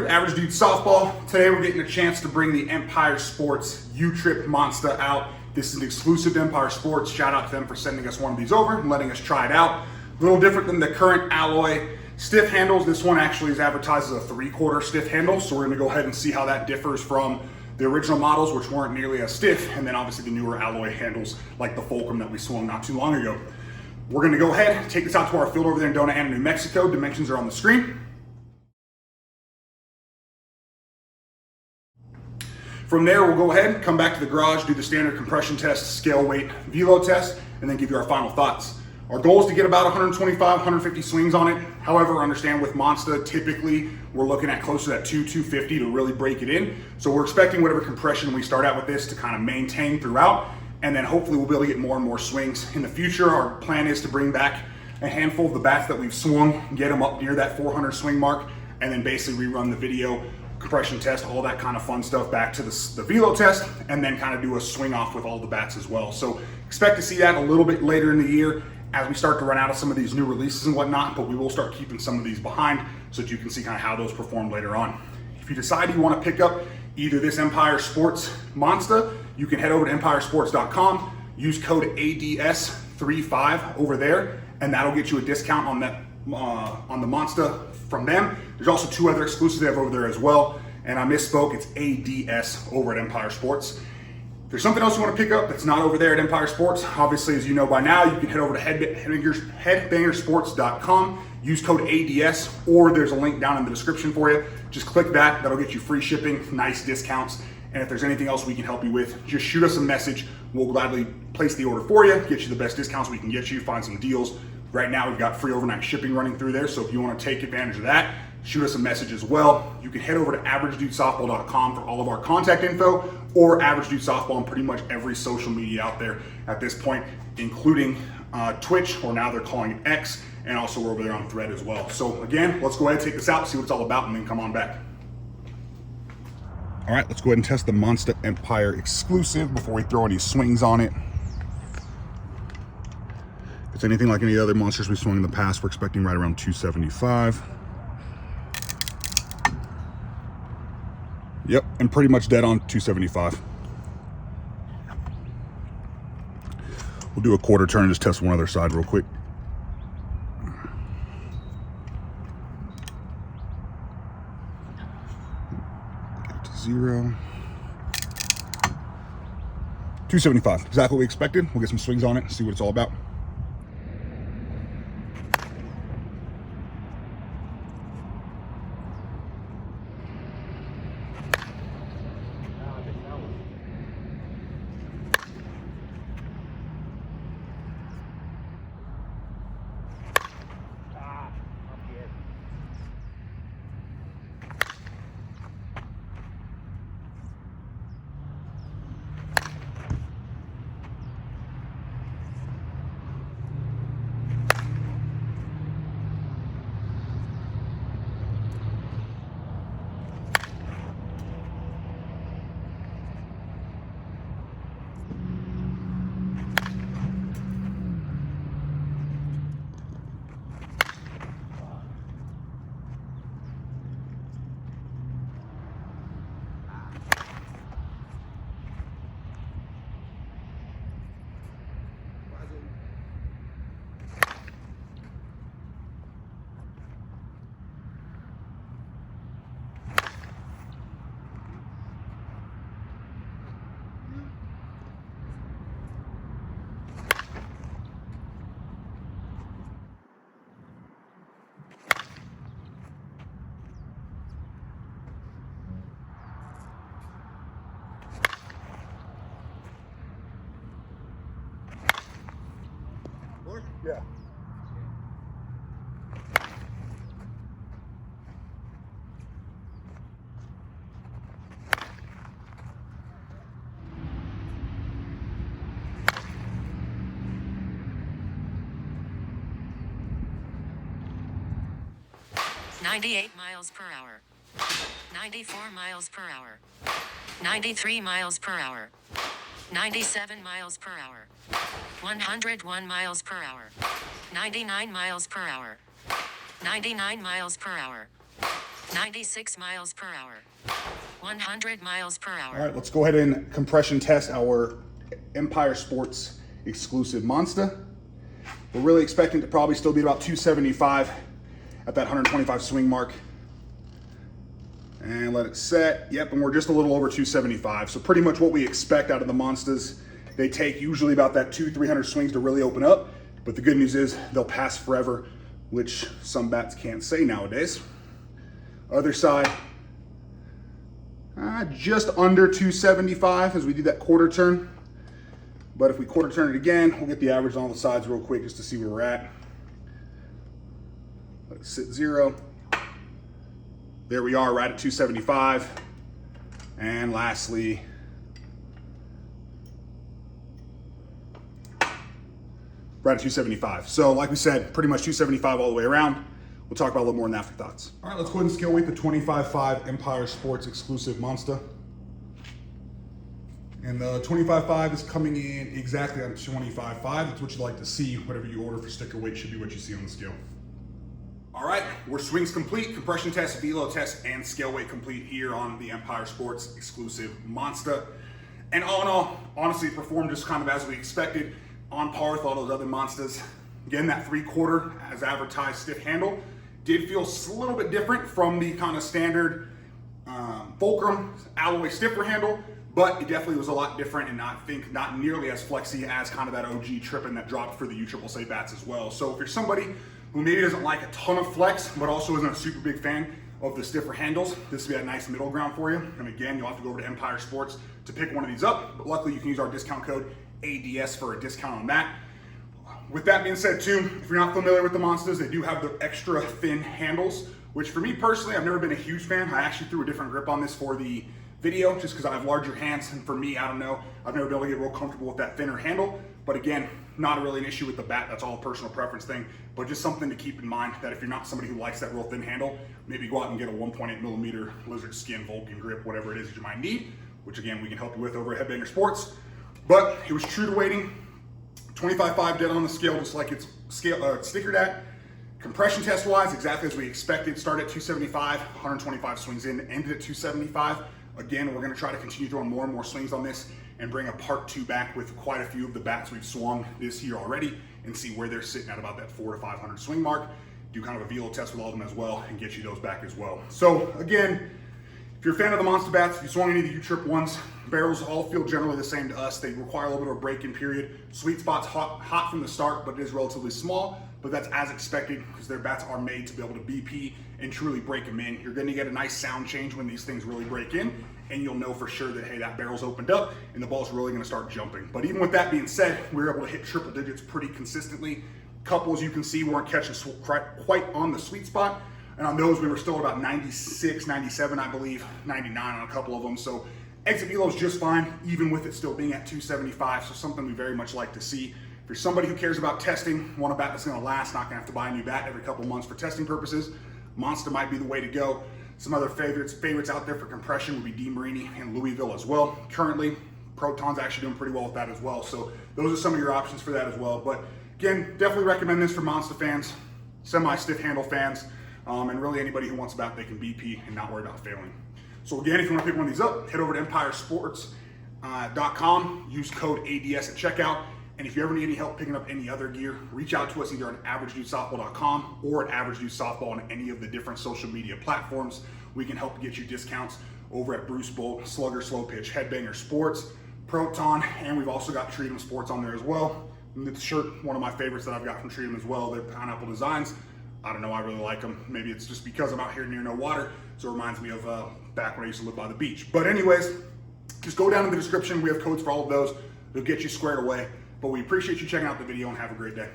with Average Dude Softball. Today we're getting a chance to bring the Empire Sports U-Trip MONSTA out. This is an exclusive to Empire Sports. Shout out to them for sending us one of these over and letting us try it out. A little different than the current alloy stiff handles. This one actually is advertised as a 3/4 stiff handle, so we're gonna go ahead and see how that differs from the original models, which weren't nearly as stiff, and then obviously the newer alloy handles like the Fulcrum that we swung not too long ago. We're gonna go ahead and take this out to our field over there in Dona Ana, New Mexico. Dimensions are on the screen. From there, we'll go ahead, come back to the garage, do the standard compression test, scale weight, velo test, and then give you our final thoughts. Our goal is to get about 125, 150 swings on it. However, understand with MONSTA, typically we're looking at close to that 250 to really break it in. So we're expecting whatever compression we start out with this to kind of maintain throughout, and then hopefully we'll be able to get more and more swings. In the future, our plan is to bring back a handful of the bats that we've swung, get them up near that 400 swing mark, and then basically rerun the video, compression test, all that kind of fun stuff back to the velo test, and then kind of do a swing off with all the bats as well. So expect to see that a little bit later in the year as we start to run out of some of these new releases and whatnot, but we will start keeping some of these behind so that you can see kind of how those perform later on. If you decide you want to pick up either this Empire Sports MONSTA, you can head over to empiresports.com, use code ADS35 over there, and that'll get you a discount on that on the MONSTA from them. There's also two other exclusives they have over there as well, and I misspoke, it's ADS over at Empire Sports. If there's something else you want to pick up that's not over there at Empire Sports, obviously as you know by now, you can head over to headbangersports.com, use code ADS, or there's a link down in the description for you. Just click that, that'll get you free shipping, nice discounts, and if there's anything else we can help you with, just shoot us a message. We'll gladly place the order for you, get you the best discounts we can get you, find some deals. Right now, we've got free overnight shipping running through there, so if you want to take advantage of that, shoot us a message as well. You can head over to averagedudesoftball.com for all of our contact info, or Average Dude Softball on pretty much every social media out there at this point, including Twitch, or now they're calling it X, and also we're over there on Thread as well. So again, let's go ahead and take this out, see what it's all about, and then come on back. All right, let's go ahead and test the MONSTA Empire exclusive before we throw any swings on it. If it's anything like any other monsters we've swung in the past, we're expecting right around 275. Yep, and pretty much dead on 275. We'll do a quarter turn and just test one other side real quick. Get it to 0. 275, exactly what we expected. We'll get some swings on it and see what it's all about. Yeah. $98 miles per hour. 94 miles per hour. 93 miles per hour. 97 miles per hour. 101 miles per hour. 99 miles per hour. 99 miles per hour. 96 miles per hour. 100 miles per hour. All right, let's go ahead and compression test our Empire Sports exclusive MONSTA. We're really expecting to probably still be about 275 at that 125 swing mark. And let it set. Yep, and we're just a little over 275. So pretty much what we expect out of the MONSTAs. They take usually about that 200-300 swings to really open up. But the good news is they'll pass forever, which some bats can't say nowadays. Other side, just under 275 as we do that quarter turn. But if we quarter turn it again, we'll get the average on all the sides real quick just to see where we're at. Let it sit 0. There we are, right at 275. And lastly, right at 275. So like we said, pretty much 275 all the way around. We'll talk about a little more in afterthoughts. All right, let's go ahead and scale weight the 25.5 Empire Sports exclusive MONSTA. And the 25.5 is coming in exactly on 25.5. That's what you like to see. Whatever you order for sticker weight should be what you see on the scale. All right, we're swings complete, compression test, velo test, and scale weight complete here on the Empire Sports exclusive MONSTA. And all in all, honestly, it performed just kind of as we expected, on par with all those other MONSTAs. Again, that 3/4 as advertised stiff handle did feel a little bit different from the kind of standard Fulcrum alloy stiffer handle, but it definitely was a lot different, and I think not nearly as flexy as kind of that OG tripping that dropped for the USSSA bats as well. So if you're somebody who maybe doesn't like a ton of flex, but also isn't a super big fan of the stiffer handles, this will be a nice middle ground for you. And again, you'll have to go over to Empire Sports to pick one of these up, but luckily you can use our discount code ADS for a discount on that. With that being said too, if you're not familiar with the MONSTAs, they do have the extra thin handles, which for me personally, I've never been a huge fan. I actually threw a different grip on this for the video just because I have larger hands, and for me, I don't know, I've never been able to get real comfortable with that thinner handle. But again, not really an issue with the bat, that's all a personal preference thing, but just something to keep in mind that if you're not somebody who likes that real thin handle, maybe go out and get a 1.8 millimeter lizard skin Vulcan grip, whatever it is that you might need, which again, we can help you with over at Headbanger Sports. But it was true to waiting. 25.5 dead on the scale, just like it's stickered at. Compression test wise, exactly as we expected. Started at 275, 125 swings in, ended at 275. Again, we're gonna try to continue throwing more and more swings on this and bring a part 2 back with quite a few of the bats we've swung this year already and see where they're sitting at about that 400 to 500 swing mark. Do kind of a velo test with all of them as well and get you those back as well. So again, if you're a fan of the MONSTA bats, if you swung any of the U-Trip ones, barrels all feel generally the same to us. They require a little bit of a break-in period. Sweet spot's hot from the start, but it is relatively small, but that's as expected because their bats are made to be able to BP and truly break them in. You're gonna get a nice sound change when these things really break in, and you'll know for sure that, hey, that barrel's opened up and the ball's really gonna start jumping. But even with that being said, we were able to hit triple digits pretty consistently. Couple, as you can see, weren't catching quite on the sweet spot. And on those, we were still about 96, 97, I believe, 99 on a couple of them. So exit velo is just fine, even with it still being at 275. So something we very much like to see. If you're somebody who cares about testing, want a bat that's gonna last, not gonna have to buy a new bat every couple months for testing purposes, MONSTA might be the way to go. Some other favorites out there for compression would be DeMarini and Louisville as well. Currently, Proton's actually doing pretty well with that as well. So those are some of your options for that as well. But again, definitely recommend this for MONSTA fans, semi-stiff handle fans, and really anybody who wants a bat they can BP and not worry about failing. So again, if you want to pick one of these up, head over to empiresports.com, use code ADS at checkout. And if you ever need any help picking up any other gear, reach out to us either on averagedudesoftball.com or at Average Dude Softball on any of the different social media platforms. We can help get you discounts over at Bruce Bolt, Slugger, Slowpitch, Headbanger Sports, Proton, and we've also got Treatum Sports on there as well. And the shirt, one of my favorites that I've got from Treatum as well, they're pineapple designs. I don't know, I really like them. Maybe it's just because I'm out here near no water, so it reminds me of back when I used to live by the beach. But anyways, just go down in the description. We have codes for all of those. They'll get you squared away. But we appreciate you checking out the video and have a great day.